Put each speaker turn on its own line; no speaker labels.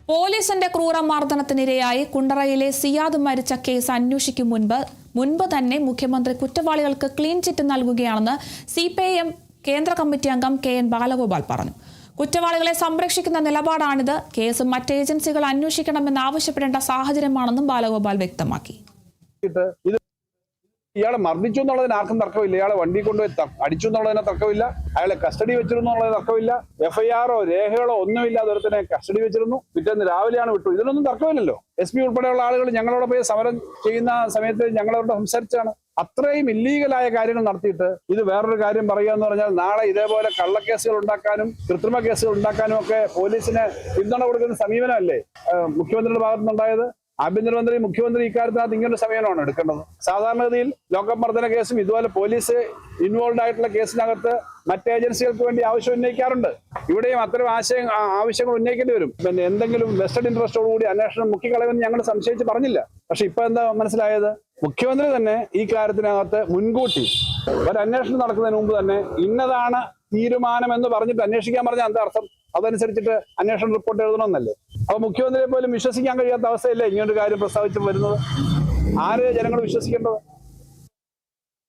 പോലീസിന്റെ ക്രൂരമർദ്ദനത്തിനിരയായി കുണ്ടറയിലെ സിയാദ് മരിച്ച കേസ് അന്വേഷിക്കും മുൻപ് തന്നെ മുഖ്യമന്ത്രി കുറ്റവാളികൾക്ക് ക്ലീൻ ചിറ്റ് നൽകുകയാണെന്ന് CPIM കേന്ദ്ര കമ്മിറ്റി അംഗം KN ബാലഗോപാൽ പറഞ്ഞു. കുറ്റവാളികളെ സംരക്ഷിക്കുന്ന നിലപാടാണിത്. കേസ് മറ്റ് ഏജൻസികൾ അന്വേഷിക്കണമെന്ന് ആവശ്യപ്പെടേണ്ട സാഹചര്യമാണെന്നും ബാലഗോപാൽ വ്യക്തമാക്കി.
ഇയാളെ മർദ്ദിച്ചു എന്നുള്ളതിന് ആർക്കും തർക്കമില്ല. ഇയാളെ വണ്ടി കൊണ്ടുപോയി അടിച്ചു എന്നുള്ളതിന് തർക്കമില്ല. അയാളെ കസ്റ്റഡി വെച്ചിരുന്നു എന്നുള്ളത് തർക്കമില്ല. FIR-ഓ രേഖകളോ ഒന്നുമില്ലാതെ ഒരുത്തനെ കസ്റ്റഡി വെച്ചിരുന്നു. പിറ്റേന്ന് രാവിലെയാണ് വിട്ടു. ഇതിനൊന്നും തർക്കമില്ലല്ലോ. SP ഉൾപ്പെടെയുള്ള ആളുകൾ ഞങ്ങളോട് പോയി സമരം ചെയ്യുന്ന സമയത്ത് ഞങ്ങളോട് സംസാരിച്ചാണ്. അത്രയും ഇല്ലീഗലായ കാര്യങ്ങൾ നടത്തിയിട്ട് ഇത് വേറൊരു കാര്യം പറയുക എന്ന് പറഞ്ഞാൽ നാളെ ഇതേപോലെ കള്ളക്കേസുകൾ ഉണ്ടാക്കാനും കൃത്രിമ കേസുകൾ ഉണ്ടാക്കാനും ഒക്കെ പോലീസിന് പിന്തുണ കൊടുക്കുന്ന സമീപനമല്ലേ മുഖ്യമന്ത്രിയുടെ ഭാഗത്തുനിന്നുണ്ടായത്? ആഭ്യന്തരമന്ത്രി മുഖ്യമന്ത്രി ഇക്കാര്യത്തിനകത്ത് ഇങ്ങനൊരു സമീപനമാണ് എടുക്കേണ്ടത്. സാധാരണഗതിയിൽ ലോകമർദ്ദന കേസും ഇതുപോലെ പോലീസ് ഇൻവോൾവ് ആയിട്ടുള്ള കേസിനകത്ത് മറ്റ് ഏജൻസികൾക്ക് വേണ്ടി ആവശ്യം ഉന്നയിക്കാറുണ്ട്. ഇവിടെയും അത്തരം ആവശ്യങ്ങൾ ഉന്നയിക്കേണ്ടി വരും. പിന്നെ എന്തെങ്കിലും വെസ്റ്റഡ് ഇൻട്രസ്റ്റോടുകൂടി അന്വേഷണം മുക്കിക്കളയുമെന്ന് ഞങ്ങൾ സംശയിച്ച് പറഞ്ഞില്ല. പക്ഷെ ഇപ്പൊ എന്താ മനസ്സിലായത്? മുഖ്യമന്ത്രി തന്നെ ഈ കാര്യത്തിനകത്ത് മുൻകൂട്ടി ഒരു അന്വേഷണം നടക്കുന്നതിന് മുമ്പ് തന്നെ ഇന്നതാണ് തീരുമാനം എന്ന് പറഞ്ഞിട്ട് അന്വേഷിക്കാൻ പറഞ്ഞാൽ എന്താ അർത്ഥം? അതനുസരിച്ചിട്ട് അന്വേഷണ റിപ്പോർട്ട് എഴുതണമെന്നല്ലേ? അപ്പൊ മുഖ്യമന്ത്രിയെ പോലും വിശ്വസിക്കാൻ കഴിയാത്ത അവസ്ഥയല്ലേ ഇങ്ങനൊരു കാര്യം പ്രസ്താവിച്ച് വരുന്നത്? ആര് ജനങ്ങൾ വിശ്വസിക്കേണ്ടത്?